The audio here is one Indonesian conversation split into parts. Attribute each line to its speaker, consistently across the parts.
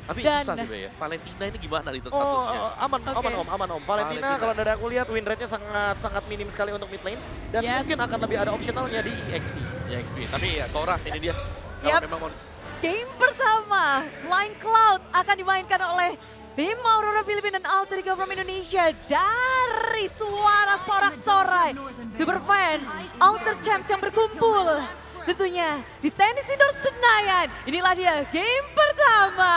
Speaker 1: Tapi
Speaker 2: Dan
Speaker 1: susah sih Be ya, Valentina ini gimana itu
Speaker 3: Oh,
Speaker 1: statusnya?
Speaker 3: aman,
Speaker 2: Oke.
Speaker 3: aman om. Valentina kalau dari aku lihat win rate-nya sangat minim sekali untuk mid lane. Dan
Speaker 2: Yes.
Speaker 3: mungkin akan lebih ada optionalnya di EXP.
Speaker 1: Ya XP, tapi ya Korra ini dia. Kalau
Speaker 2: Yap.
Speaker 1: memang mau
Speaker 2: game pertama, Flying Cloud akan dimainkan oleh tim Aurora Filipina dan Alter Ego from Indonesia dari suara sorak-sorai super fans Alter Champs yang berkumpul tentunya di tenis indoor Senayan. Inilah dia game pertama.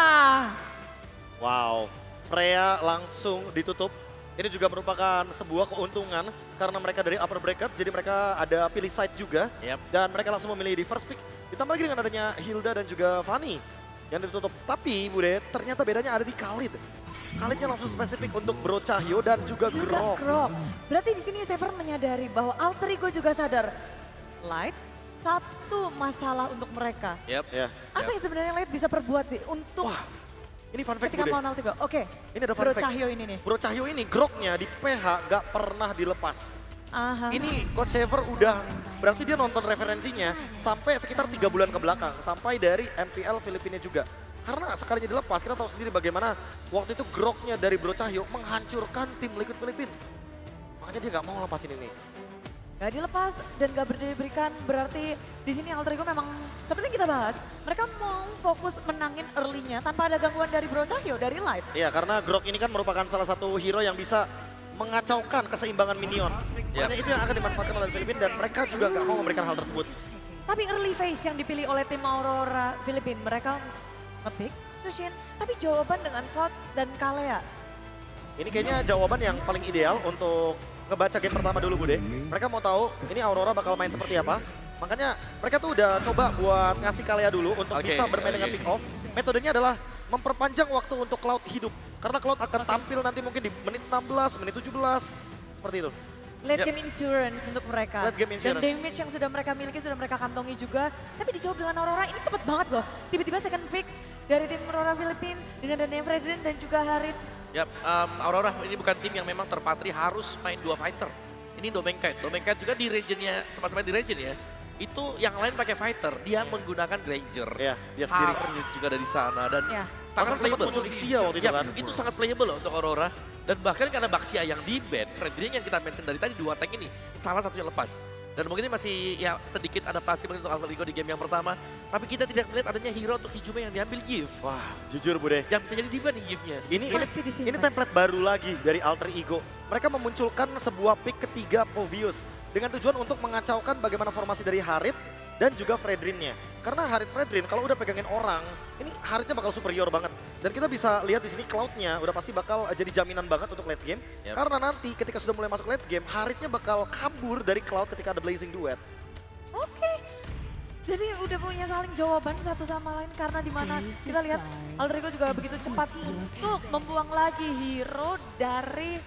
Speaker 3: Wow, Freya langsung ditutup. Ini juga merupakan sebuah keuntungan karena mereka dari upper bracket, jadi mereka ada pilih side juga.
Speaker 1: Yap.
Speaker 3: Dan mereka langsung memilih di first pick. Ditambah lagi dengan adanya Hilda dan juga Fanny yang ditutup. Tapi Bude, ternyata bedanya ada di Khalid. Khalidnya langsung spesifik untuk Bro Cahyo dan juga Grok.
Speaker 2: Grok. Berarti di sini Sever menyadari bahwa Alter Ego juga sadar Light satu masalah untuk mereka.
Speaker 1: Yap.
Speaker 3: Ya.
Speaker 2: Apa yang sebenarnya Light bisa perbuat sih untuk
Speaker 3: Wah, ini fun fact
Speaker 2: ketika
Speaker 3: Bude.
Speaker 2: melawan Alter Ego? Oke,
Speaker 3: Ini ada fun
Speaker 2: Bro
Speaker 3: fact.
Speaker 2: Cahyo ini nih.
Speaker 3: Bro Cahyo ini Groknya di PH gak pernah dilepas.
Speaker 2: Aha.
Speaker 3: Ini Coach Sever udah, berarti dia nonton referensinya sampai sekitar 3 bulan ke belakang. Sampai dari MPL Filipina juga. Karena sekalinya dilepas, kita tahu sendiri bagaimana waktu itu Groknya dari Bro Cahyo menghancurkan tim Liquid Filipina. Makanya dia gak mau lepasin ini.
Speaker 2: Gak dilepas dan gak diberikan, berarti di sini Alter Ego memang seperti yang kita bahas, mereka mau fokus menangin early-nya tanpa ada gangguan dari Bro Cahyo, dari Light.
Speaker 3: Iya, karena Grok ini kan merupakan salah satu hero yang bisa mengacaukan keseimbangan minion. Makanya itu yang akan dimanfaatkan oleh Filipina dan mereka juga gak mau memberikan hal tersebut.
Speaker 2: Tapi early phase yang dipilih oleh tim Aurora Filipina, mereka nge-pick Sushin, tapi jawaban dengan Cloud dan Kalea.
Speaker 3: Ini kayaknya jawaban yang paling ideal untuk ngebaca game pertama dulu Bude. Mereka mau tahu ini Aurora bakal main seperti apa. Makanya mereka tuh udah coba buat ngasih Kalea dulu untuk
Speaker 1: Oke,
Speaker 3: bisa bermain dengan
Speaker 1: oke.
Speaker 3: pick off. Metodenya adalah memperpanjang waktu untuk Cloud hidup. Karena Cloud akan tampil nanti mungkin di menit 16, menit 17. Seperti itu.
Speaker 2: Late
Speaker 1: Yep.
Speaker 2: game insurance untuk mereka.
Speaker 3: Late game insurance.
Speaker 2: Dan damage yang sudah mereka miliki, sudah mereka kantongi juga. Tapi dijawab dengan Aurora, ini cepet banget loh. Tiba-tiba second pick dari tim Aurora Filipina dengan Daniel Fredrin dan juga Harit.
Speaker 1: Yap, Aurora ini bukan tim yang memang terpatri harus main 2 fighter. Ini Domenkite. Domenkite juga di regionnya, sama-sama di region ya. Itu yang lain pakai fighter, dia menggunakan Granger.
Speaker 3: Ya, dia sendiri.
Speaker 1: Harit juga dari sana dan
Speaker 2: Ya.
Speaker 3: Bahkan
Speaker 1: sangat
Speaker 3: sempat
Speaker 1: playable.
Speaker 3: muncul Ixia waktu itu
Speaker 1: Ya,
Speaker 3: kan.
Speaker 1: itu sangat playable loh untuk Aurora. Dan bahkan karena Baxia yang di ban, Fredrin yang kita mention dari tadi 2 tank ini, salah satunya lepas. Dan mungkin ini masih ya sedikit adaptasi mungkin untuk Alter Ego di game yang pertama. Tapi kita tidak melihat adanya hero untuk Ijume yang diambil Giv.
Speaker 3: Wah, jujur Bude.
Speaker 1: Yang bisa jadi di ban nih Givnya.
Speaker 3: Ini
Speaker 2: Masih disimpan.
Speaker 3: ini template baru lagi dari Alter Ego. Mereka memunculkan sebuah pick ketiga Povius dengan tujuan untuk mengacaukan bagaimana formasi dari Harit dan juga Fredrinnya. Karena Harit Fredrin kalau udah pegangin orang, ini Haritnya bakal superior banget. Dan kita bisa lihat di sini Cloud-nya udah pasti bakal jadi jaminan banget untuk late game.
Speaker 1: Yap.
Speaker 3: Karena nanti ketika sudah mulai masuk late game, Haritnya bakal kabur dari Cloud ketika ada Blazing Duet.
Speaker 2: Oke. Jadi udah punya saling jawaban satu sama lain karena di mana kita lihat Alter Ego juga begitu cepat untuk membuang lagi hero dari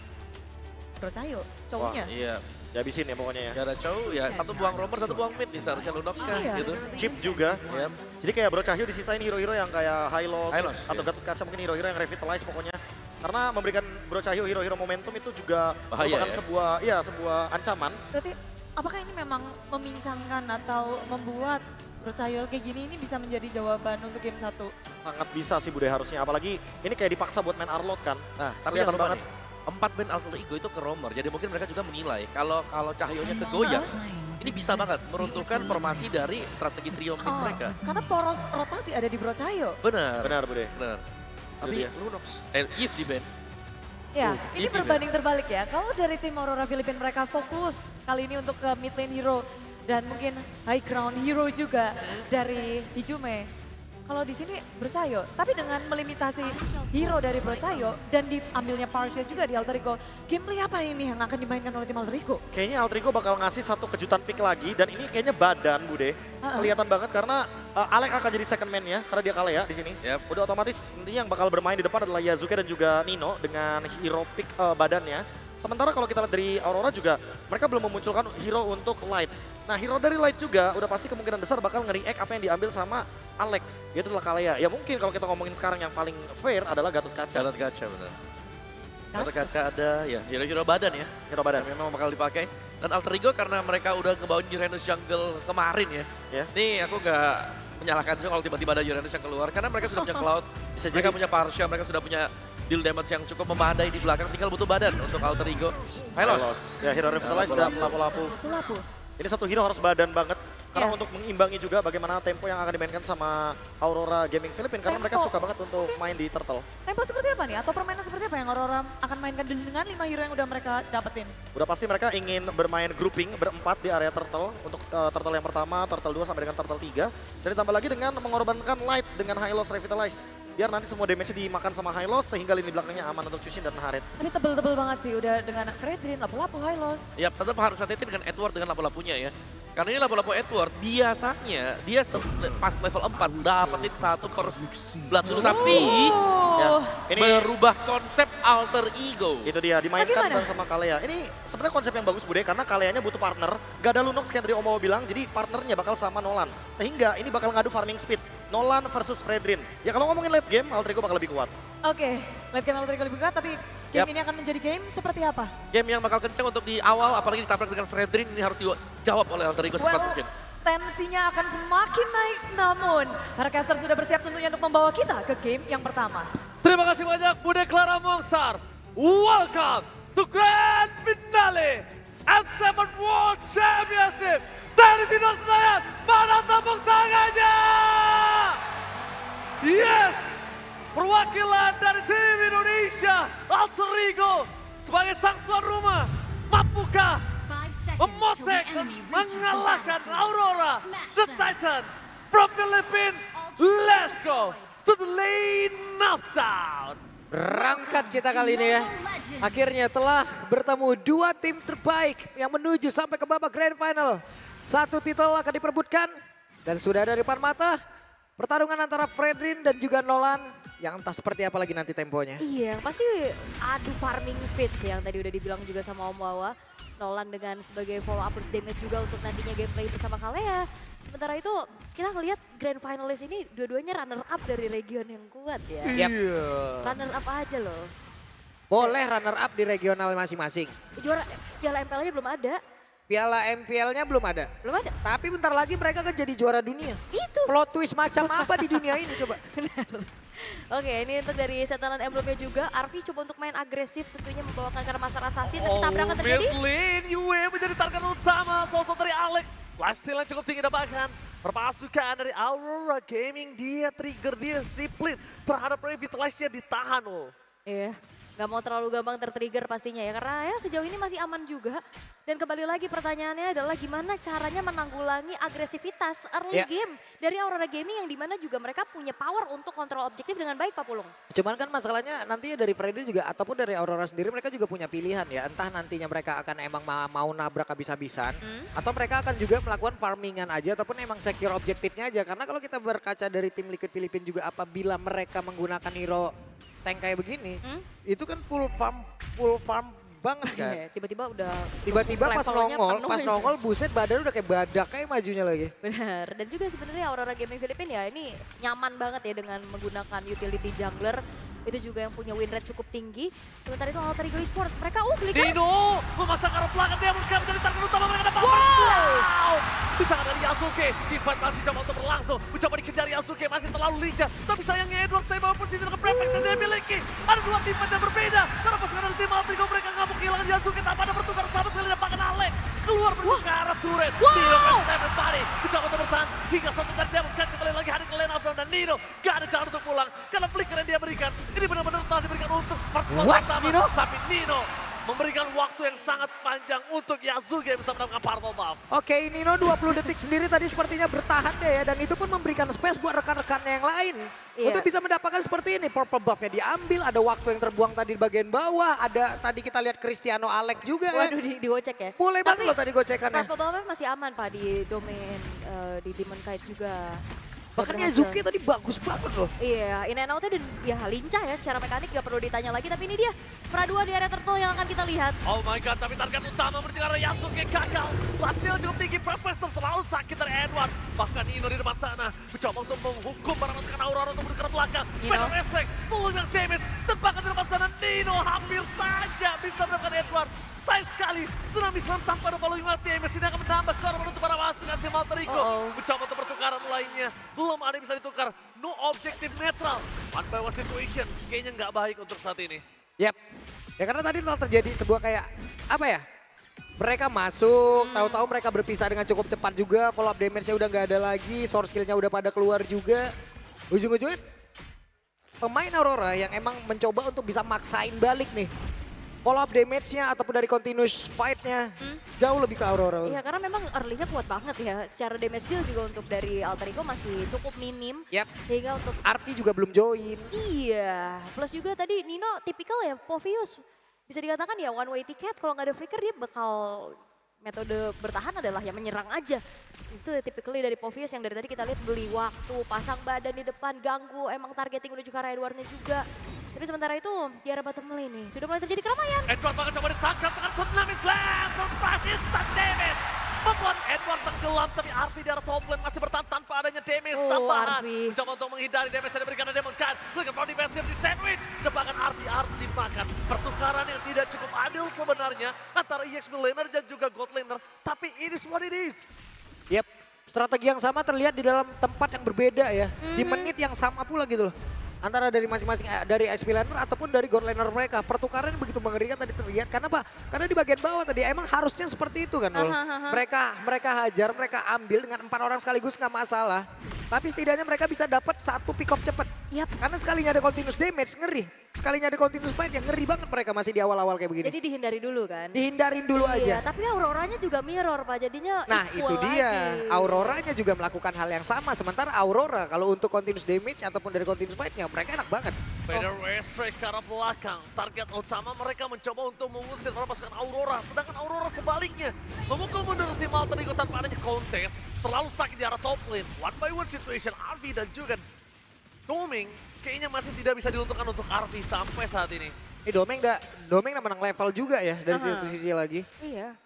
Speaker 2: Bro Cahyo, cowoknya.
Speaker 1: Iya,
Speaker 3: Dihabisin ya pokoknya ya.
Speaker 1: gak ada cowok ya. Satu buang romer, satu buang mid nih seharusnya Lunox kan
Speaker 2: Iya.
Speaker 1: gitu.
Speaker 3: Chip juga.
Speaker 1: Yap.
Speaker 3: Jadi kayak Bro Cahyo disisain hero-hero yang kayak Hylos
Speaker 1: Hylos,
Speaker 3: atau
Speaker 1: iya.
Speaker 3: Gatot Kaca, mungkin hero-hero yang revitalize pokoknya. Karena memberikan Bro Cahyo hero-hero momentum itu juga
Speaker 1: Bahaya
Speaker 3: merupakan
Speaker 1: ya.
Speaker 3: sebuah ancaman.
Speaker 2: Berarti apakah ini memang memincangkan atau membuat Bro Cahyo kayak gini ini bisa menjadi jawaban untuk game 1?
Speaker 3: Sangat bisa sih Bude harusnya, apalagi ini kayak dipaksa buat main Arlot kan.
Speaker 1: Nah, tapi
Speaker 3: Kelihatan
Speaker 1: jangan lupa
Speaker 3: banget.
Speaker 1: nih, 4 band Alter Ego itu ke romer. Jadi mungkin mereka juga menilai kalau Cahyonya kegoyang, ini bisa banget meruntuhkan formasi dari strategi trio mid mereka.
Speaker 2: Karena poros rotasi ada di Bro Cahyo.
Speaker 1: Benar.
Speaker 3: Benar Bude.
Speaker 1: Benar. Tapi
Speaker 3: dia.
Speaker 1: Lunox, Yves di band.
Speaker 2: Ya, ini
Speaker 1: ini
Speaker 2: berbanding terbalik ya. Kalau dari tim Aurora Filipina mereka fokus kali ini untuk ke mid lane hero dan mungkin high ground hero juga dari Ijume. Kalau di sini Bro Cahyo, tapi dengan melimitasi hero dari Bro Cahyo dan diambilnya Parsia juga di Alter Ego, gameplay apa ini yang akan dimainkan oleh tim Alter Ego?
Speaker 3: Kayaknya Alter Ego bakal ngasih satu kejutan pick lagi dan ini kayaknya badan Bude. Kelihatan banget karena Alek akan jadi second man ya karena dia kalah ya di sini.
Speaker 1: Yap.
Speaker 3: Udah otomatis nantinya yang bakal bermain di depan adalah Yazuke dan juga Nino dengan hero pick badannya. Sementara kalau kita lihat dari Aurora juga mereka belum memunculkan hero untuk Light. Nah hero dari Light juga udah pasti kemungkinan besar bakal nge-react apa yang diambil sama Alek. Yaitu adalah Kalea. Ya mungkin kalau kita ngomongin sekarang yang paling fair adalah Gatot Kaca.
Speaker 1: Gatot Kaca benar. Gatot Kaca ada ya hero-hero badan ya.
Speaker 3: Hero badan.
Speaker 1: Yang memang bakal dipakai. Dan Alter Ego karena mereka udah ngebawain Uranus Jungle kemarin ya.
Speaker 3: Ya.
Speaker 1: Nih aku menyalahkan juga kalau tiba-tiba ada Uranus yang keluar. Karena mereka sudah punya Cloud,
Speaker 3: Bisa
Speaker 1: mereka
Speaker 3: jadi.
Speaker 1: punya Parsha, mereka sudah punya deal damage yang cukup memadai di belakang. Tinggal butuh badan untuk Alter Ego. Hylos.
Speaker 3: Ya, hero revitalize dan lapu-lapu.
Speaker 2: Lapu.
Speaker 3: Ini satu hero harus badan banget. Karena
Speaker 2: Iya.
Speaker 3: untuk mengimbangi juga bagaimana tempo yang akan dimainkan sama Aurora Gaming Philippines. Karena mereka
Speaker 2: Tempo.
Speaker 3: suka banget untuk main di Turtle.
Speaker 2: Tempo seperti apa nih? Atau permainan seperti apa yang Aurora akan mainkan dengan 5 hero yang udah mereka dapetin?
Speaker 3: Udah pasti mereka ingin bermain grouping berempat di area Turtle. Untuk Turtle yang pertama, Turtle 2 sampai dengan Turtle 3. Dan ditambah lagi dengan mengorbankan Light dengan Hylos Revitalize. Biar nanti semua damage-nya dimakan sama Hylos sehingga lini belakangnya aman untuk Chushin dan Harit.
Speaker 2: Tapi tebel-tebel banget sih udah dengan Fredrin, lapu-lapu, Hylos.
Speaker 1: Ya tetap harus hati-hati dengan Edward dengan lapu-lapunya ya. Karena ini lapu-lapu Edward biasanya dia pas level 4 dapetin 1 per blood dulu. Tapi
Speaker 3: Ya,
Speaker 2: Oh.
Speaker 3: ini
Speaker 1: berubah konsep Alter Ego.
Speaker 3: itu dia dimainkan
Speaker 2: Bagaimana?
Speaker 3: bareng sama Kalea. Ini sebenarnya konsep yang bagus Bude karena Kaleanya butuh partner. Gak ada Lunox kayak tadi Omo bilang, jadi partnernya bakal sama Nolan. Sehingga ini bakal ngadu farming speed. Nolan versus Fredrin. Ya kalau ngomongin late game, Alter Ego bakal lebih kuat.
Speaker 2: Oke, lihat game Alter Ego lebih kuat, tapi game
Speaker 1: Yap.
Speaker 2: ini akan menjadi game seperti apa?
Speaker 1: Game yang bakal kencang untuk di awal, apalagi ditabrak dengan Fredrin, ini harus dijawab oleh Alter Ego secepat mungkin.
Speaker 2: Tensinya akan semakin naik, namun para caster sudah bersiap tentunya untuk membawa kita ke game yang pertama.
Speaker 4: Terima kasih banyak Bude Clara Mongsar. Welcome to Grand Finale F7 World Championship dari Tidor Senayan. Mana tepuk tangannya? Yes! Perwakilan dari tim Indonesia, Alter Ego sebagai sang tuan rumah. Mampukah memotek dan mengalahkan Aurora, the Titans from Philippines? Let's go to the lane of town.
Speaker 5: Berangkat kita kali ini ya. Akhirnya telah bertemu dua tim terbaik yang menuju sampai ke babak grand final. Satu titel akan diperebutkan dan sudah ada di depan mata. Pertarungan antara Fredrin dan juga Nolan yang entah seperti apa lagi nanti temponya.
Speaker 6: Iya, pasti adu farming speed sih yang tadi udah dibilang juga sama Om Wawa. Nolan dengan sebagai follow up burst damage juga untuk nantinya gameplay bersama Kalea. Sementara itu kita ngelihat grand finalist ini dua-duanya runner up dari region yang kuat ya.
Speaker 5: Yap.
Speaker 6: Runner up aja loh.
Speaker 5: Boleh runner up di regional masing-masing.
Speaker 6: Juara Piala MPL-nya belum ada.
Speaker 5: Piala MPL-nya belum ada.
Speaker 6: Belum ada.
Speaker 5: Tapi bentar lagi mereka akan jadi juara dunia.
Speaker 6: Itu.
Speaker 5: Plot twist macam apa di dunia ini coba?
Speaker 6: Oke, ini untuk dari setelan emblemnya juga. Arfi coba untuk main agresif tentunya membawakan Karmasar Assassin. Tapi tabrakan terjadi.
Speaker 4: Mid lane Yue menjadi target utama. Sosok dari Alex. Lifesteal yang cukup tinggi bahkan. Perpasukan dari Aurora Gaming dia trigger dia split terhadap Revitalize-nya ditahan loh.
Speaker 6: Iya, nggak mau terlalu gampang tertrigger pastinya ya. Karena ya sejauh ini masih aman juga. Dan kembali lagi pertanyaannya adalah gimana caranya menanggulangi agresivitas early
Speaker 5: Ya.
Speaker 6: game dari Aurora Gaming yang dimana juga mereka punya power untuk kontrol objektif dengan baik Pak Pulung.
Speaker 5: Cuman kan masalahnya nantinya dari Fredrin juga ataupun dari Aurora sendiri mereka juga punya pilihan ya. Entah nantinya mereka akan emang mau nabrak habis-habisan. Atau mereka akan juga melakukan farmingan aja ataupun emang secure objektifnya aja. Karena kalau kita berkaca dari tim Liquid Filipina juga apabila mereka menggunakan hero tank kayak begini. Itu kan full farm banget kan.
Speaker 6: Iya, tiba-tiba udah
Speaker 5: Tiba-tiba pas
Speaker 6: levelnya
Speaker 5: nongol,
Speaker 6: penuh
Speaker 5: pas
Speaker 6: gitu.
Speaker 5: nongol buset badan udah kayak badak kayak majunya lagi.
Speaker 6: Benar, dan juga sebenarnya Aurora Gaming Filipina ya ini nyaman banget ya dengan menggunakan utility jungler. Itu juga yang punya win rate cukup tinggi. Sementara itu Alter Ego Esports, mereka flicker.
Speaker 4: Dino memasang arah belakang dia menjadi target utama mereka dapat. Wow! Di tangan dari Yasuke, Teamfight masih coba untuk berlangsung. Mencoba dikejar Yasuke, masih terlalu lincah. Tapi sayangnya Edward stay bawah posisi dengan prefect yang dia miliki. Ada dua teamfight yang berbeda. Karena pasukan dari tim Alter Ego mereka nggak mau kehilangan Yasuke tanpa ada bertukar sama sekali dapatkan Alex. Keluar menuju ke arah turret. Dino versus everybody. Mencoba untuk bertahan hingga satu dari Demon Cat kembali lagi hari ke lane outbound dan Nino gak ada cara untuk pulang. Karena flicker yang dia berikan, ini benar-benar telah diberikan untuk first blood
Speaker 5: What?
Speaker 4: pertama.
Speaker 5: Nino?
Speaker 4: Tapi Nino memberikan waktu yang sangat panjang untuk Yasuke bisa mendapatkan purple buff.
Speaker 5: Oke, Nino 20 detik sendiri tadi sepertinya bertahan deh ya. Dan itu pun memberikan space buat rekan-rekannya yang lain.
Speaker 6: Iya.
Speaker 5: Untuk bisa mendapatkan seperti ini. Purple buff-nya diambil, ada waktu yang terbuang tadi di bagian bawah. Ada tadi kita lihat Cristiano Alex juga kan.
Speaker 6: Waduh, digocek ya.
Speaker 5: Boleh banget
Speaker 6: Tapi
Speaker 5: loh tadi gocekannya.
Speaker 6: Purple Buff masih aman Pak di domain di Demon Kite juga.
Speaker 5: Bahkan
Speaker 6: Berhasil.
Speaker 5: Yazuki tadi bagus banget loh.
Speaker 6: Iya, in and out-nya dan ya lincah ya secara mekanik gak perlu ditanya lagi. Tapi ini dia Pradua di area turtle yang akan kita lihat.
Speaker 4: Oh my god, tapi target utama menuju ke arah Yasuke gagal. Lifesteal cukup tinggi, Professor terlalu sakit dari Edward. Bahkan Nino di depan sana mencoba untuk menghukum para pasukan Aurora untuk menuju ke belakang.
Speaker 6: Nino.
Speaker 4: Venom Effect, pulang damage. Tebakan di depan sana, Nino hampir saja bisa mendapatkan Edward. Sayang sekali, tsunami selam tanpa ada following mati. Messi akan menambah skor menutup para pasukan tim Alter Ego. Mencoba untuk pertukaran lainnya. Belum ada yang bisa ditukar. No objective netral. One by one situation. Kayaknya nggak baik untuk saat ini.
Speaker 5: Yap. Ya karena tadi telah terjadi sebuah kayak, apa ya? Mereka masuk, tahu-tahu mereka berpisah dengan cukup cepat juga. Follow up damage-nya udah nggak ada lagi. Source skill-nya udah pada keluar juga. Ujung-ujungnya pemain Aurora yang emang mencoba untuk bisa maksain balik nih. Follow up damage-nya ataupun dari continuous fight-nya jauh lebih ke Aurora.
Speaker 6: Iya karena memang early-nya kuat banget ya. Secara damage deal juga untuk dari Alter Ego masih cukup minim.
Speaker 5: Yap.
Speaker 6: Sehingga untuk
Speaker 5: Arti juga belum join.
Speaker 6: iya. Plus juga tadi Nino tipikal ya Povius. Bisa dikatakan ya one way ticket. Kalau nggak ada flicker dia bakal metode bertahan adalah yang menyerang aja. Itu typically dari Povius yang dari tadi kita lihat beli waktu, pasang badan di depan, ganggu, emang targeting menuju ke arah Edwardnya juga. Tapi sementara itu di arah bottom lane nih, sudah mulai terjadi keramaian.
Speaker 4: Edward bakal coba ditangkap dengan Tsunami Slam. Surprise instant damage. Membuat Edward tenggelam, tapi Arfi di arah top lane masih bertahan tanpa adanya damage tambahan.
Speaker 6: Arfi.
Speaker 4: Mencoba untuk menghindari damage yang diberikan oleh Demon Knight. Flicker from defensive di sandwich. Depankan Arfi dimakan. Pertukaran yang tidak cukup adil sebenarnya antara EXP laner dan juga God laner. Tapi it is what it is.
Speaker 5: Yap. Strategi yang sama terlihat di dalam tempat yang berbeda ya. Di menit yang sama pula gitu loh. Antara dari masing-masing dari XP laner ataupun dari God laner mereka. Pertukaran begitu mengerikan tadi terlihat. Karena apa? Karena di bagian bawah tadi emang harusnya seperti itu kan. Mereka hajar, mereka ambil dengan 4 orang sekaligus nggak masalah. Tapi setidaknya mereka bisa dapat satu pick up cepat.
Speaker 6: Yap.
Speaker 5: Karena sekalinya ada continuous damage, ngeri. Sekalinya ada continuous fight yang ngeri banget mereka masih di awal-awal kayak begini.
Speaker 6: Jadi dihindari dulu kan.
Speaker 5: Dihindarin dulu
Speaker 6: Iya,
Speaker 5: aja.
Speaker 6: tapi Auroranya juga mirror Pak, jadinya
Speaker 5: Nah itu
Speaker 6: equal
Speaker 5: dia,
Speaker 6: lagi.
Speaker 5: Auroranya juga melakukan hal yang sama. Sementara Aurora kalau untuk continuous damage ataupun dari continuous fight-nya mereka enak banget.
Speaker 4: Vader West straight ke arah belakang. Target utama mereka mencoba untuk mengusir para pasukan Aurora. Sedangkan Aurora sebaliknya memukul mundur tim Alter Ego tanpa adanya kontes. Terlalu sakit di arah top lane. One by one situation Arvi dan juga Doming kayaknya masih tidak bisa diuntungkan untuk Arvi sampai saat ini.
Speaker 5: Ini Domeng udah menang level juga ya dari satu sisi lagi.
Speaker 6: Iya.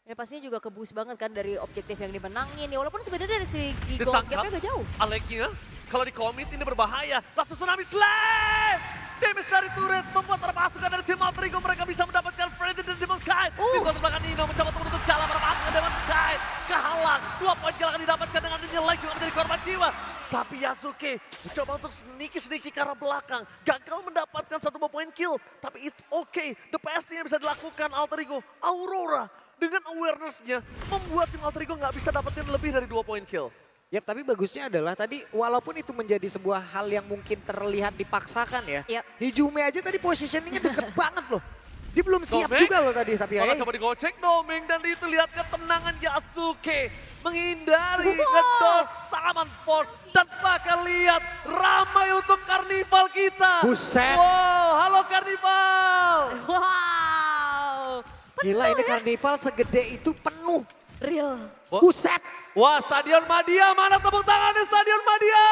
Speaker 6: Ya pastinya juga kebus banget kan dari objektif yang dimenangin. Ya walaupun sebenarnya dari segi gold
Speaker 4: Ditangkap.
Speaker 6: gap-nya gak jauh.
Speaker 4: Aleknya kalau di commit ini berbahaya. Langsung Tsunami Slam! Damage dari turret membuat para pasukan dari tim Alter Ego mereka bisa mendapatkan Freddy dan Demon Knight. Di kontra belakang Nino mencoba untuk menutup jalan para pasukan Demon Knight. Kehalang, 2 poin kill akan didapatkan dengan nyelek juga menjadi korban jiwa. Tapi Yasuke mencoba untuk sedikit ke arah belakang. Gagal mendapatkan 1 poin kill. Tapi it's okay. The best yang bisa dilakukan Alter Ego. Aurora dengan awareness-nya membuat tim Alter Ego nggak bisa dapetin lebih dari 2 poin kill.
Speaker 5: Ya tapi bagusnya adalah tadi walaupun itu menjadi sebuah hal yang mungkin terlihat dipaksakan ya.
Speaker 6: Yap.
Speaker 5: Hijume aja tadi positioningnya deket banget loh. Dia belum siap
Speaker 4: Domeng.
Speaker 5: juga loh tadi tapi
Speaker 4: Malah
Speaker 5: ya.
Speaker 4: coba digocek Doming dan itu lihat ketenangan Yasuke menghindari ngedot Saman Force dan bahkan lihat ramai untuk karnival kita.
Speaker 5: Buset.
Speaker 4: Wow, halo karnival.
Speaker 6: Wow.
Speaker 5: Gila ini karnival segede itu penuh.
Speaker 6: Real.
Speaker 5: Buset.
Speaker 4: Wah, Stadion Madia, mana tepuk tangan di Stadion Madia?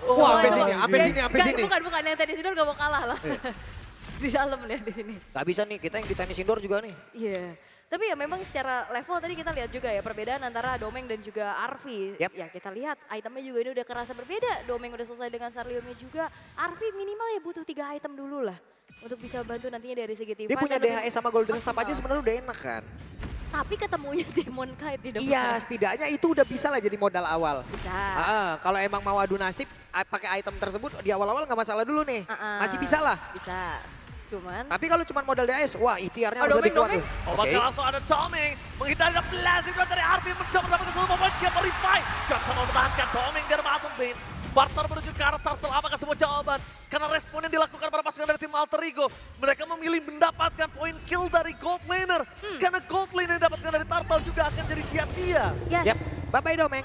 Speaker 5: Wah, sampai
Speaker 6: itu-
Speaker 5: sini, sampai sini, sampai
Speaker 6: Nggak,
Speaker 5: sini.
Speaker 6: Bukan yang tadi Sidor gak mau kalah lah. Di dalam lihat di sini.
Speaker 5: Gak bisa nih, kita yang di tenis indoor juga nih.
Speaker 6: Iya. Tapi ya memang secara level tadi kita lihat juga ya perbedaan antara Domeng dan juga Arvi.
Speaker 5: Yap.
Speaker 6: Ya kita lihat itemnya juga ini udah kerasa berbeda. Domeng udah selesai dengan Sarliumnya juga. Arvi minimal ya butuh 3 item dulu lah. Untuk bisa bantu nantinya dari segi team
Speaker 5: Dia
Speaker 6: fight
Speaker 5: punya
Speaker 6: dan lebih
Speaker 5: DHS sama Golden Staff aja
Speaker 6: maksimal.
Speaker 5: sebenarnya udah enak kan.
Speaker 6: Tapi ketemunya Demon Knight di depan.
Speaker 5: Iya, setidaknya itu udah bisa lah jadi modal awal.
Speaker 6: Bisa.
Speaker 5: Kalau emang mau adu nasib, pakai item tersebut di awal-awal nggak masalah dulu nih. Masih bisa lah.
Speaker 6: Bisa. Cuman
Speaker 5: Tapi kalau cuma modal DHS, wah ikhtiarnya
Speaker 6: Oh,
Speaker 5: harus lebih kuat
Speaker 6: Domeng.
Speaker 5: tuh.
Speaker 4: Obat langsung ada Doming menghindari blast itu dari Arvi mencoba mendapatkan 10 poin kill Revive. Gak bisa mempertahankan Doming dari bottom lane. Barter menuju ke arah Turtle, apakah sebuah jawaban? Karena respon yang dilakukan para pasukan dari tim Alter Ego, mereka memilih mendapatkan poin kill dari Gold Laner. Karena Gold Laner yang didapatkan dari Turtle juga akan jadi sia-sia.
Speaker 6: yes.
Speaker 5: Yap, bye-bye Domeng.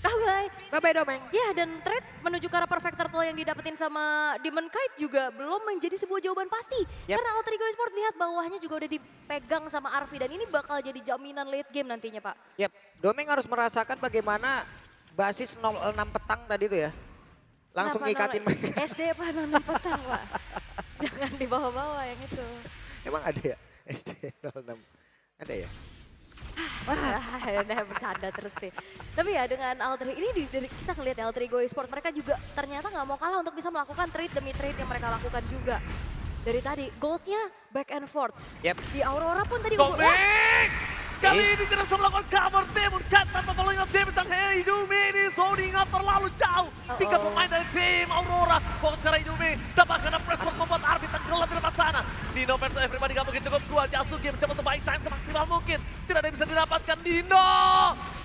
Speaker 6: Bye-bye.
Speaker 5: Bye-bye Domeng.
Speaker 6: Ya dan trade menuju ke arah perfect turtle yang didapetin sama Demon Knight juga belum menjadi sebuah jawaban pasti.
Speaker 5: Yap.
Speaker 6: Karena Alter Ego Esports lihat bawahnya juga udah dipegang sama Arvi dan ini bakal jadi jaminan late game nantinya Pak.
Speaker 5: Yap, Domeng harus merasakan bagaimana basis 06 petang tadi tuh ya. Langsung
Speaker 6: Kenapa
Speaker 5: ngikatin
Speaker 6: namanya?
Speaker 5: mereka.
Speaker 6: SD apa nonton petang Pak? Jangan dibawa-bawa yang itu.
Speaker 5: Emang ada ya? SD 06. Ada ya?
Speaker 6: Udah bercanda terus deh. Tapi ya dengan Alter ini dari kita ngeliat ya Alter Ego Esports mereka juga ternyata nggak mau kalah untuk bisa melakukan trade demi trade yang mereka lakukan juga. Dari tadi goldnya back and forth.
Speaker 5: Yap.
Speaker 6: Di Aurora pun tadi
Speaker 4: Doming! Kali ini tidak bisa melakukan cover Demon Cat tanpa following up Davis dan Hidumi ini zoning up terlalu jauh. 3 pemain dari tim Aurora. Fokus ke Hidumi. Dapatkan pressure membuat Arfi tenggelam di depan sana. Dino versus everybody gak mungkin cukup kuat. Yasuki mencoba untuk buy time semaksimal mungkin. Tidak ada yang bisa didapatkan. Dino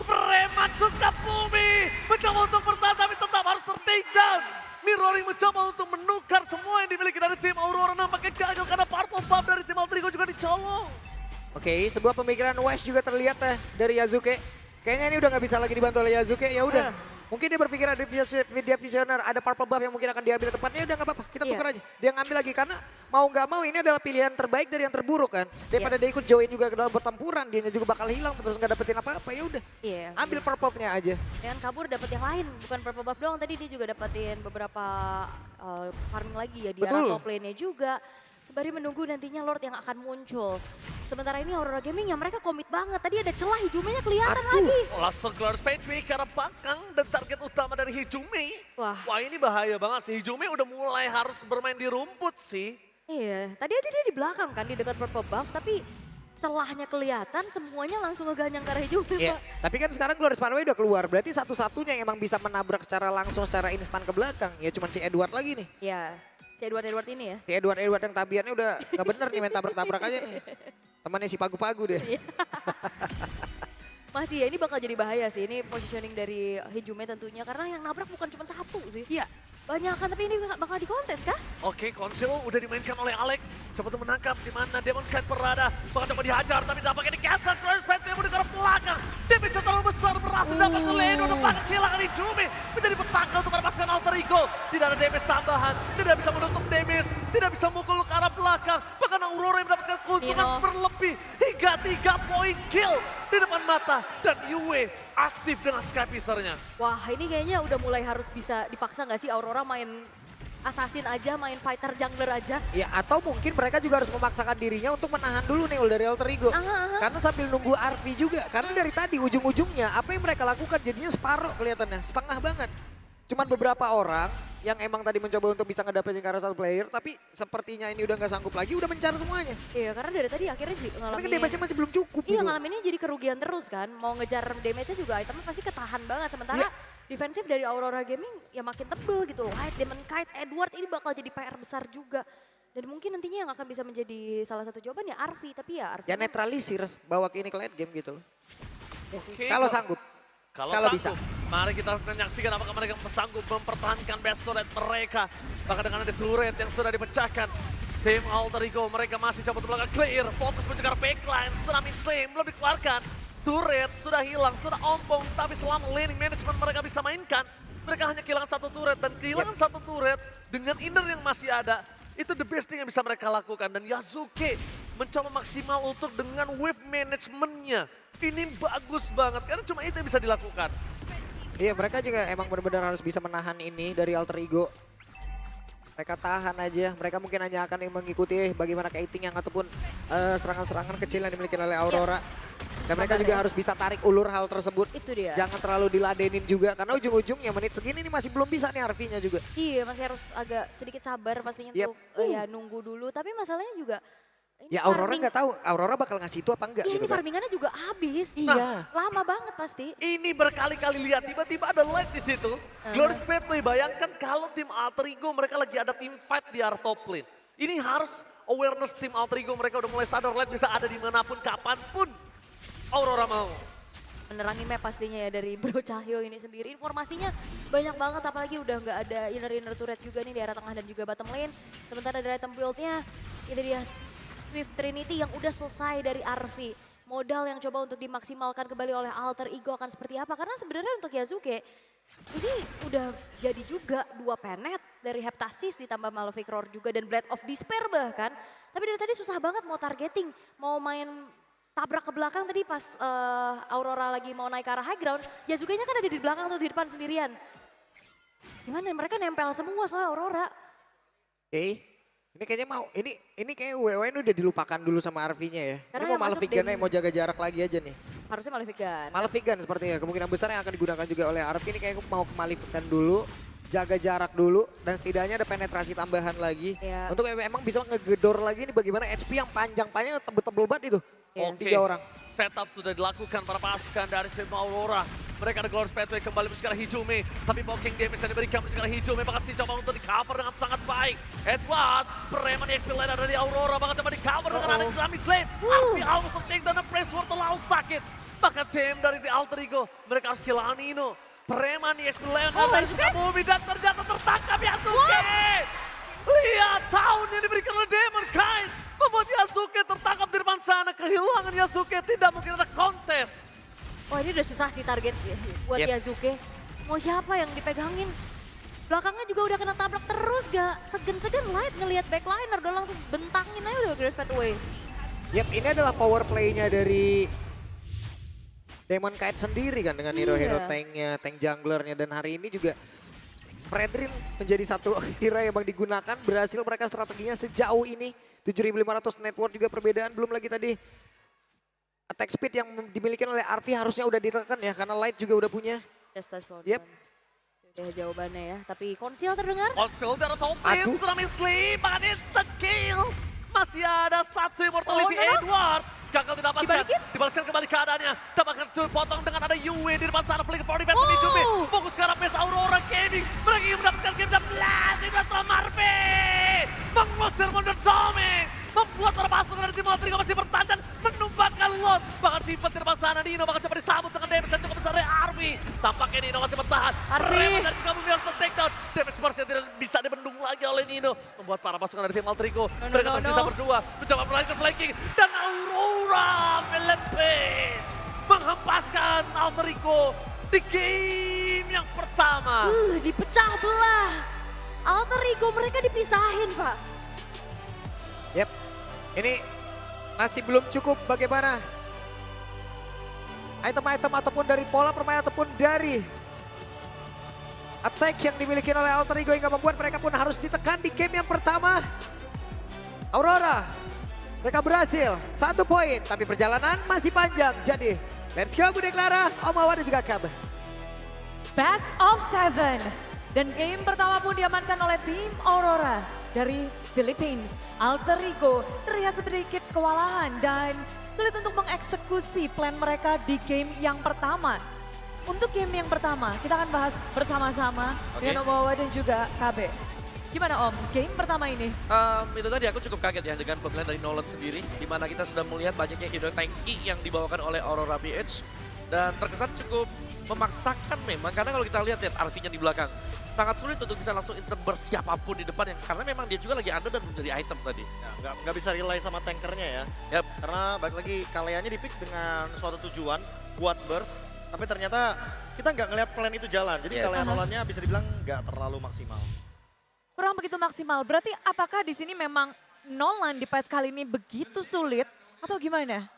Speaker 4: preman suka bumi. Mencoba untuk bertahan tapi tetap harus ter-take down. Mirroring mencoba untuk menukar semua yang dimiliki dari tim Aurora. Nampaknya gagal karena purple buff dari tim Alter Ego juga dicolong.
Speaker 5: Oke, sebuah pemikiran West juga terlihat dari Yazuke. Kayaknya ini udah nggak bisa lagi dibantu oleh Yazuke. Ya udah, mungkin dia berpikir ada dia visioner, ada purple buff yang mungkin akan diambil tempatnya. Udah nggak apa-apa, kita tukar aja. Dia ngambil lagi karena mau nggak mau ini adalah pilihan terbaik dari yang terburuk kan. Daripada dia ikut join juga ke dalam pertempuran, dianya juga bakal hilang terus nggak dapetin apa-apa. Ya udah, ambil purple buff-nya aja.
Speaker 6: Dengan kabur dapat yang lain, bukan purple buff doang. Tadi dia juga dapetin beberapa farming lagi ya di arah top lane-nya juga. Sembari menunggu nantinya Lord yang akan muncul. Sementara ini Aurora Gaming yang mereka komit banget. Tadi ada celah Hijumenya kelihatan lagi.
Speaker 4: Langsung keluar Spade ke arah belakang dan target utama dari Hijumi. Wah ini bahaya banget sih. Hijumi udah mulai harus bermain di rumput sih.
Speaker 6: Iya, tadi aja dia di belakang kan di dekat purple buff. Tapi celahnya kelihatan semuanya langsung ngeganyang ke arah Hijumi, Pak.
Speaker 5: Tapi kan sekarang Glorious Pathway udah keluar. Berarti satu-satunya yang emang bisa menabrak secara langsung, secara instan ke belakang. Ya cuma si Edward lagi nih.
Speaker 6: Iya. Si Edward ini ya.
Speaker 5: Si Edward yang tabiannya udah nggak bener nih main tabrak-tabrak aja nih. Temannya si Pagu-Pagu deh.
Speaker 6: Masih ya ini bakal jadi bahaya sih. Ini positioning dari Hijume tentunya. Karena yang nabrak bukan cuma satu sih.
Speaker 5: Iya.
Speaker 6: Banyak kan tapi ini bakal dikontes kah?
Speaker 4: Oke, Konsil udah dimainkan oleh Alex. Coba untuk menangkap di mana Demon Knight berada. Bahkan coba dihajar tapi tampaknya di cancel. Cross Path dia mudah ke belakang. Damage terlalu besar berhasil dapat ke Leno. Depan kehilangan Hijumi. Menjadi petaka untuk mendapatkan Alter Ego. Tidak ada damage tambahan. Tidak bisa menutup damage. Tidak bisa mukul ke arah belakang. Bahkan Aurora yang mendapatkan keuntungan berlebih. Hingga 3 poin kill di depan mata. Dan Yue aktif dengan Skypissernya.
Speaker 6: Wah ini kayaknya udah mulai harus bisa dipaksa nggak sih Aurora main assassin aja, main fighter jungler aja.
Speaker 5: Ya atau mungkin mereka juga harus memaksakan dirinya untuk menahan dulu nih dari Alter Ego. Karena sambil nunggu Arfi juga. Karena dari tadi ujung-ujungnya apa yang mereka lakukan jadinya separuh kelihatannya. Setengah banget. Cuman beberapa orang yang emang tadi mencoba untuk bisa ngedapetin ke arah satu player. Tapi sepertinya ini udah nggak sanggup lagi, udah mencar semuanya.
Speaker 6: Iya karena dari tadi akhirnya ngalamin.
Speaker 5: Tapi kan damage-nya masih belum cukup.
Speaker 6: Iya ngalaminnya jadi kerugian terus kan. Mau ngejar damage-nya juga itemnya pasti ketahan banget. Sementara defensif dari Aurora Gaming ya makin tebel gitu loh. Light, Demon Knight, Edward ini bakal jadi PR besar juga. Dan mungkin nantinya yang akan bisa menjadi salah satu jawaban ya Arfi. Tapi ya Arfi.
Speaker 5: Ya netralisir, bawa ke ini ke late game gitu loh.
Speaker 4: Kalau
Speaker 5: sanggup.
Speaker 4: Kalau
Speaker 5: bisa.
Speaker 4: Mari kita menyaksikan apakah mereka sanggup mempertahankan best turret mereka. Bahkan dengan ada turret yang sudah dipecahkan. Tim Alter Ego mereka masih coba untuk melakukan clear. Fokus mencegah backline. Tsunami Flame belum dikeluarkan. Turret sudah hilang, sudah ompong. Tapi selama laning management mereka bisa mainkan. Mereka hanya kehilangan 1 turret. Dan kehilangan 1 turret dengan inner yang masih ada. Itu the best thing yang bisa mereka lakukan. Dan Yasuke mencoba maksimal untuk dengan wave managementnya. Ini bagus banget, karena cuma itu yang bisa dilakukan.
Speaker 5: Iya mereka juga emang benar-benar harus bisa menahan ini dari Alter Ego. Mereka tahan aja, mereka mungkin hanya akan mengikuti bagaimana kiting yang ataupun serangan-serangan kecil yang dimiliki oleh Aurora. Dan mereka juga harus bisa tarik ulur hal tersebut.
Speaker 6: Itu dia.
Speaker 5: Jangan terlalu diladenin juga, karena ujung-ujungnya menit segini ini masih belum bisa nih Arfi-nya juga.
Speaker 6: Iya masih harus agak sedikit sabar pastinya untuk ya nunggu dulu. Tapi masalahnya juga
Speaker 5: ya Aurora nggak tau, Aurora bakal ngasih itu apa enggak
Speaker 6: iya
Speaker 5: gitu
Speaker 6: ini
Speaker 5: kan.
Speaker 6: farmingannya juga habis.
Speaker 5: Iya.
Speaker 6: Lama banget pasti.
Speaker 4: Ini berkali-kali lihat, tiba-tiba ada light di situ. Glorious Pathway, bayangkan kalau tim Alter Ego mereka lagi ada team fight di area top lane. Ini harus awareness tim Alter Ego, mereka udah mulai sadar light bisa ada dimanapun, kapanpun Aurora mau.
Speaker 6: Menerangi map pastinya ya dari Bro Cahyo ini sendiri. Informasinya banyak banget apalagi udah nggak ada inner turret juga nih di area tengah dan juga bottom lane. Sementara dari item build-nya itu dia. Swift Trinity yang udah selesai dari Arfi. Modal yang coba untuk dimaksimalkan kembali oleh Alter Ego akan seperti apa. Karena sebenarnya untuk Yasuke ini udah jadi juga 2 penet dari Heptasis ditambah Malefic Roar juga dan Blade of Despair bahkan. Tapi dari tadi susah banget mau targeting, mau main tabrak ke belakang tadi pas Aurora lagi mau naik ke arah high ground. Yasuke-nya kan ada di belakang atau di depan sendirian. Gimana mereka nempel semua soal Aurora.
Speaker 5: Ini kayaknya mau, ini kayak WWN udah dilupakan dulu sama Arfi-nya ya.
Speaker 6: Karena
Speaker 5: ini mau Malefic Gun mau jaga jarak lagi aja nih.
Speaker 6: Harusnya Malefic Gun.
Speaker 5: Malefic Gun sepertinya, kemungkinan besar yang akan digunakan juga oleh Arfi ini kayak mau ke Malefic Gun dulu. Jaga jarak dulu dan setidaknya ada penetrasi tambahan lagi. Untuk emang bisa ngegedor lagi nih bagaimana HP yang panjang-panjang tebel-tebel banget itu.
Speaker 6: Oke.
Speaker 5: 3 orang.
Speaker 4: Setup sudah dilakukan para pasukan dari tim Aurora. Mereka ada Glorious Pathway kembali mencegah Hijume. Tapi blocking damage yang diberikan mencegah Hijume. Bahkan si coba untuk di cover dengan sangat baik. Edward, preman XP lain dari Aurora. Bahkan coba di cover dengan ada Islamic Slave. Arfi almost take down the press war terlalu sakit. Bahkan tim dari The Alter Ego. Mereka harus kill Nino. Preman XP lain dari Sukabumi dan ternyata tertangkap Yasuke. Lihat tahun yang diberikan oleh Demon Kind. Membuat Yasuke tertangkap di depan sana. Kehilangan Yasuke, tidak mungkin ada kontes.
Speaker 6: Wah ini udah susah sih target buat
Speaker 5: Yep.
Speaker 6: Yasuke. Mau siapa yang dipegangin? Belakangnya juga udah kena tabrak terus, gak segan-segan Light ngelihat backliner. Udah langsung bentangin aja udah Glorious Pathway.
Speaker 5: Yap, ini adalah power play-nya dari Demon Kite sendiri kan dengan hero-hero tanknya, tank junglernya. Dan hari ini juga Fredrin menjadi satu hero yang bang digunakan. Berhasil mereka strateginya sejauh ini. 7.500 network juga perbedaan. Belum lagi tadi attack speed yang dimiliki oleh Arfi harusnya udah ditekan ya. Karena Light juga udah punya.
Speaker 6: Just touch for
Speaker 5: Yep.
Speaker 6: Udah jawabannya ya. Tapi konsil terdengar.
Speaker 4: Konsil dari top
Speaker 5: Aduh.
Speaker 4: lane, tsunami sleep, bahkan instant kill. Masih ada satu immortality
Speaker 6: Oh, no, no.
Speaker 4: Edward. Gagal didapatkan,
Speaker 6: Dibalikin?
Speaker 4: dibalaskan kembali keadaannya. Dapatkan potong dengan ada Yue di depan sana. Pelik for defense
Speaker 6: Oh.
Speaker 4: Hijume. Fokus ke arah base Aurora Gaming. Mereka ingin mendapatkan game dan Blazing dan Marvin. Mengusir mundur Doming. Membuat para pasukan dari tim Alter Ego masih bertahan dan menumbangkan lot. Bahkan simpan di depan sana Nino. Bahkan coba disambut dengan damage yang cukup besar dari Army. Tampaknya Nino masih bertahan.
Speaker 6: Army.
Speaker 4: Remen dari Sukabumi harus take down. Damage burst yang tidak bisa dibendung lagi oleh Nino. Membuat para pasukan dari tim Alter Ego. Mereka tersisa berdua. Mencoba melanjutkan flanking. Dan Aurora Philippines menghempaskan Alter Ego di game yang pertama.
Speaker 6: Dipecah belah. Alter Ego mereka dipisahin, Pak.
Speaker 5: Yap, ini masih belum cukup bagaimana item-item ataupun dari pola permainan ataupun dari attack yang dimiliki oleh Alter Ego hingga membuat mereka pun harus ditekan di game yang pertama. Aurora, mereka berhasil 1 poin, tapi perjalanan masih panjang. Jadi, let's go Bude Clara, Om Awa dan juga Kab.
Speaker 2: Best of 7. Dan game pertama pun diamankan oleh tim Aurora dari Philippines. Alter Ego terlihat sedikit kewalahan dan sulit untuk mengeksekusi plan mereka di game yang pertama. Untuk game yang pertama, kita akan bahas bersama-sama dengan Om Awa dan juga KB. Gimana Om, game pertama ini?
Speaker 1: Itu tadi aku cukup kaget ya dengan pemilihan dari Nolan sendiri, di mana kita sudah melihat banyaknya hero tanky yang dibawakan oleh Aurora BH dan terkesan cukup memaksakan memang, karena kalau kita lihat Arfi-nya di belakang sangat sulit untuk bisa langsung instant burst siapapun di depan yang karena memang dia juga lagi under dan menjadi item tadi.
Speaker 3: Ya, nggak bisa rely sama tankernya ya.
Speaker 1: Yap.
Speaker 3: Karena balik lagi kaliannya di pick dengan suatu tujuan buat burst, tapi ternyata kita nggak ngelihat plan itu jalan. Jadi kalian Nolannya bisa dibilang nggak terlalu maksimal.
Speaker 2: Kurang begitu maksimal, berarti apakah di sini memang Nolan di patch kali ini begitu sulit atau gimana?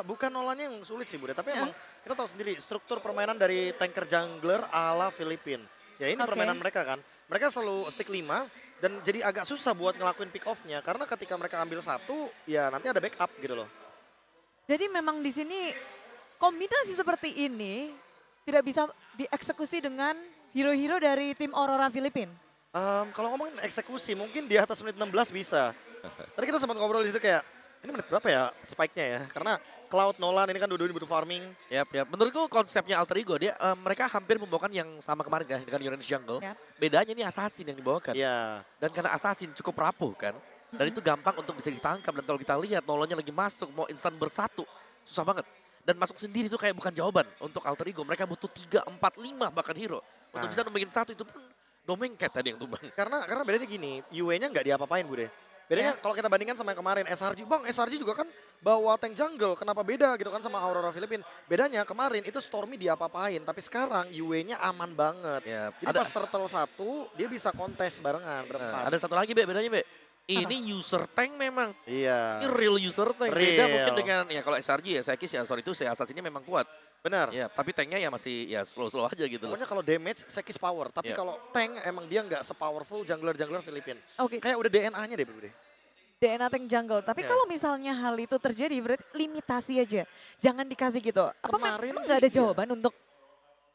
Speaker 3: Bukan Nolannya yang sulit sih Bude, tapi emang kita tahu sendiri struktur permainan dari tanker jungler ala Filipina. Ya ini permainan mereka kan. Mereka selalu stick 5 dan jadi agak susah buat ngelakuin pick off-nya. Karena ketika mereka ambil 1, ya nanti ada backup gitu loh.
Speaker 2: Jadi memang di sini kombinasi seperti ini tidak bisa dieksekusi dengan hero-hero dari tim Aurora Philippines.
Speaker 3: Kalau ngomongin eksekusi, mungkin di atas menit 16 bisa. Tadi kita sempat ngobrol di situ kayak, ini menit berapa ya spike-nya ya? Karena Cloud, Nolan ini kan dua-duanya butuh farming.
Speaker 1: Yap. Menurutku konsepnya Alter Ego dia mereka hampir membawakan yang sama kemarin kan dengan Orange Jungle.
Speaker 2: Yap.
Speaker 1: Bedanya ini Assassin yang dibawakan.
Speaker 3: Iya.
Speaker 1: Dan karena Assassin cukup rapuh kan. Dan itu gampang untuk bisa ditangkap. Dan kalau kita lihat Nolannya lagi masuk mau instan bersatu. Susah banget. Dan masuk sendiri itu kayak bukan jawaban untuk Alter Ego. Mereka butuh 3, 4, 5 bahkan hero. Untuk bisa numbangin 1 itu pun Domeng Cat tadi yang tumbang.
Speaker 3: Karena bedanya gini, UE-nya nggak diapa-apain Bude. Bedanya kalau kita bandingkan sama yang kemarin, SRG. Bang, SRG juga kan bawa tank jungle. Kenapa beda gitu kan sama Aurora Philippines. Bedanya kemarin itu Stormy diapa-apain. Tapi sekarang UE-nya aman banget.
Speaker 1: Yap.
Speaker 3: Jadi pas turtle 1, dia bisa kontes barengan berempat.
Speaker 1: Ada satu lagi bedanya ini user tank memang.
Speaker 3: Iya.
Speaker 1: Ini real user tank. Beda
Speaker 3: Real.
Speaker 1: mungkin dengan ya kalau SRG ya saya kis ya sorry itu saya Assassinnya memang kuat.
Speaker 3: Benar.
Speaker 1: Ya, tapi tanknya ya masih ya slow-slow aja gitu loh.
Speaker 3: Pokoknya kalau damage, Sekis power. Tapi
Speaker 1: Iya.
Speaker 3: kalau tank emang dia nggak sepowerful jungler-jungler Filipina.
Speaker 2: Oke,
Speaker 3: Kayak udah DNA-nya deh Bude.
Speaker 2: DNA tank jungle. Tapi
Speaker 3: Ya.
Speaker 2: kalau misalnya hal itu terjadi berarti limitasi aja. Jangan dikasih gitu. Apa
Speaker 3: Kemarin
Speaker 2: emang
Speaker 3: sih
Speaker 2: nggak ada
Speaker 3: iya.
Speaker 2: jawaban untuk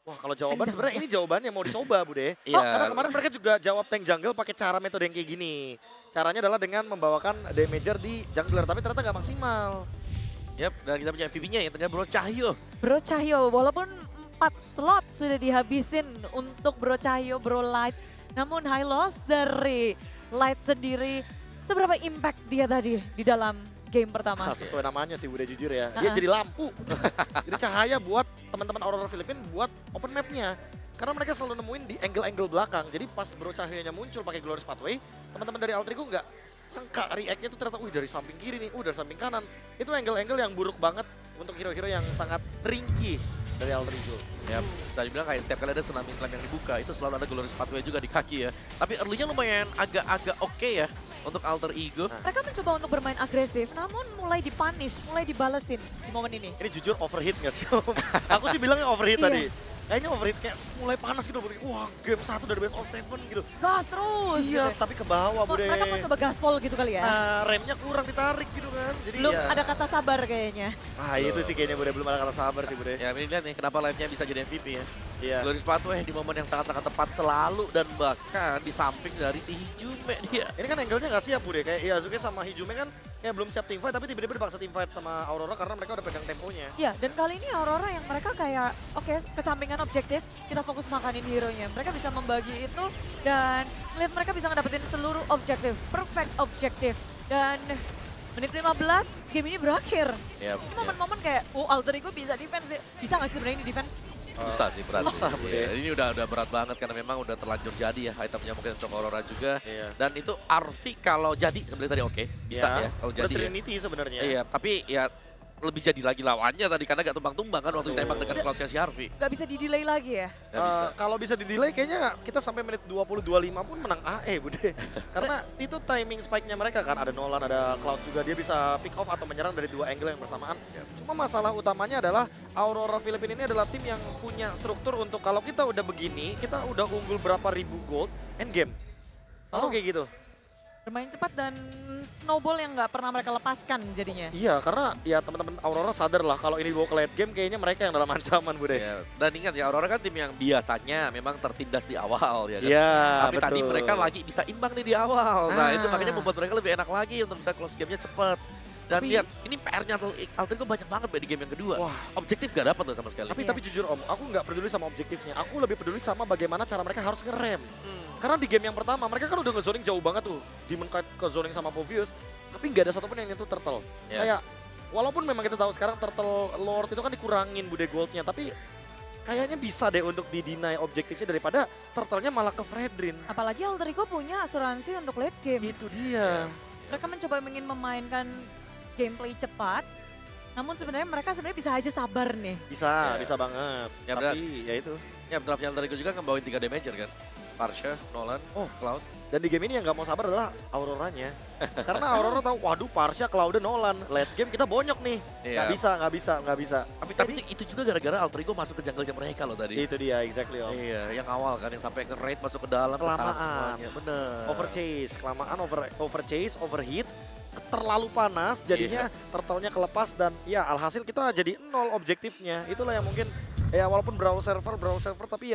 Speaker 3: Wah kalau jawaban
Speaker 2: Tank
Speaker 3: sebenarnya ini jawabannya mau dicoba Bude.
Speaker 1: Iya.
Speaker 3: Karena kemarin mereka juga jawab tank jungle pakai cara metode yang kayak gini. Caranya adalah dengan membawakan damager di jungler, tapi ternyata nggak maksimal.
Speaker 1: Yap, dan kita punya MVP-nya yang tengah Bro Cahyo.
Speaker 2: Bro Cahyo, walaupun 4 slot sudah dihabisin untuk Bro Cahyo, Bro Light. Namun high loss dari Light sendiri, seberapa impact dia tadi di dalam game pertama?
Speaker 3: Sesuai namanya sih udah jujur ya. Dia jadi lampu. Jadi cahaya buat teman-teman Aurora Filipin buat open map-nya. Karena mereka selalu nemuin di angle-angle belakang. Jadi pas Bro Cahyonya muncul pakai Glorious Pathway, teman-teman dari Altrigo nggak sangka react-nya tuh ternyata, dari samping kiri nih, dari samping kanan. Itu angle-angle yang buruk banget untuk hero-hero yang sangat ringkih dari Altrigo.
Speaker 1: Ya, tadi bilang kayak setiap kali ada tsunami slam yang dibuka, itu selalu ada Glorious Pathway juga di kaki ya. Tapi early-nya lumayan agak-agak oke ya untuk Alter Ego.
Speaker 2: Mereka mencoba untuk bermain agresif, namun mulai dipunish, mulai dibalesin di momen ini.
Speaker 3: Ini jujur overheat nggak sih? Aku sih bilangnya overheat
Speaker 2: Iya.
Speaker 3: tadi. Kayaknya overheat kayak mulai panas gitu. Wah, game 1 dari best of 7 gitu.
Speaker 2: Gas terus.
Speaker 3: Iya,
Speaker 2: gitu.
Speaker 3: tapi ke bawah, Bude.
Speaker 2: Mereka mau coba gaspol gitu kali ya.
Speaker 3: Nah, remnya kurang ditarik gitu kan. Jadi
Speaker 2: Belum
Speaker 3: ya.
Speaker 2: ada kata sabar kayaknya.
Speaker 3: Ah, itu sih kayaknya Bude, belum ada kata sabar sih, Bude.
Speaker 1: Ya, ini lihat nih kenapa live-nya bisa jadi MVP ya.
Speaker 3: Iya.
Speaker 1: Glorious Pathway di momen yang sangat-sangat tepat selalu dan bahkan di samping dari si Hijume dia.
Speaker 3: Ini kan angle-nya nggak siap, Bude. Kayak Yasuke sama Hijume kan kayak belum siap teamfight, tapi tiba-tiba dipaksa teamfight sama Aurora karena mereka udah pegang temponya.
Speaker 2: Iya, dan kali ini Aurora yang mereka kayak, oke, kesampingan objektif, kita fokus makanin hero-nya. Mereka bisa membagi itu dan melihat mereka bisa ngedapetin seluruh objektif, perfect objektif. Dan menit 15, game ini berakhir.
Speaker 1: Ya,
Speaker 2: Ini momen-momen kayak, Alter Ego bisa defense, bisa nggak sih sebenarnya ini defense?
Speaker 1: susah sih, berat.
Speaker 3: susah,
Speaker 1: sih.
Speaker 3: Bude.
Speaker 1: Iya, ini udah berat banget karena memang udah terlanjur jadi ya itemnya mungkin untuk Aurora juga.
Speaker 3: Iya.
Speaker 1: Dan itu Arvi kalau jadi sebenarnya tadi oke, bisa ya kalau jadi. Ya.
Speaker 3: Trinity sebenarnya.
Speaker 1: Iya, tapi ya lebih jadi lagi lawannya tadi karena gak tumbang-tumbang kan waktu ditembak dengan cloud-nya si Harvey.
Speaker 2: Nggak bisa di-delay lagi ya?
Speaker 1: Gak bisa.
Speaker 3: Kalau bisa di-delay kayaknya kita sampai menit 20-25 pun menang AE, Bude. Karena itu timing spike-nya mereka kan, ada Nolan, ada Cloud juga, dia bisa pick off atau menyerang dari dua angle yang bersamaan. Cuma masalah utamanya adalah Aurora Filipina ini adalah tim yang punya struktur untuk kalau kita udah begini, kita udah unggul berapa ribu gold, endgame. Selalu kayak gitu.
Speaker 2: Bermain cepat dan snowball yang nggak pernah mereka lepaskan jadinya.
Speaker 3: Iya, karena ya teman-teman Aurora sadar lah kalau ini dibawa ke late game kayaknya mereka yang dalam ancaman, Bude.
Speaker 1: Ya, dan ingat ya Aurora kan tim yang biasanya memang tertindas di awal ya kan.
Speaker 3: Iya,
Speaker 1: Tapi tadi
Speaker 3: betul.
Speaker 1: mereka lagi bisa imbang nih di awal. Nah itu
Speaker 3: Ah.
Speaker 1: makanya membuat mereka lebih enak lagi untuk bisa close game-nya cepat. Dan
Speaker 3: Tapi-
Speaker 1: lihat, ini PR-nya Alter Ego banyak banget di game yang kedua.
Speaker 3: Wah.
Speaker 1: Objektif gak dapat loh sama sekali.
Speaker 3: Tapi jujur Om, aku nggak peduli sama objektifnya. Aku lebih peduli sama bagaimana cara mereka harus ngerem.
Speaker 1: Hmm.
Speaker 3: Karena di game yang pertama mereka kan udah nge-zoning jauh banget tuh. Demon Knight ke zoning sama Povius, tapi nggak ada satupun yang nyentuh Turtle.
Speaker 1: Ya.
Speaker 3: Kayak walaupun memang kita tahu sekarang Turtle Lord itu kan dikurangin Bude Goldnya, tapi kayaknya bisa deh untuk di-deny objektifnya daripada Turtle-nya malah ke Fredrin.
Speaker 2: Apalagi Alter Ego punya asuransi untuk late game.
Speaker 3: Itu dia.
Speaker 2: Mereka mencoba ingin memainkan gameplay cepat, namun sebenarnya mereka bisa aja sabar nih.
Speaker 3: Bisa,
Speaker 1: Ya.
Speaker 3: bisa banget.
Speaker 1: Ya,
Speaker 3: Tapi ya itu.
Speaker 1: Ya draftnya Alter Ego juga ngebawain 3 damager kan. Parsha, Nolan, Cloud.
Speaker 3: Dan di game ini yang nggak mau sabar adalah Auroranya. Karena Aurora tahu, waduh Parsha, Cloud, Nolan. Late game kita bonyok nih.
Speaker 1: Iya.
Speaker 3: Nggak bisa.
Speaker 1: Tapi itu juga gara-gara Alter Ego masuk ke jungle-nya mereka loh tadi.
Speaker 3: Itu dia, exactly Om.
Speaker 1: Iya, yang awal kan yang sampai ke raid masuk ke dalam. ke tangan
Speaker 3: Kelamaan.
Speaker 1: semuanya. Bener.
Speaker 3: Overchase, kelamaan overchase, overheat, terlalu panas, jadinya turtle-nya kelepas dan ya alhasil kita jadi 0 objektifnya. Itulah yang mungkin ya walaupun brawl server tapi ya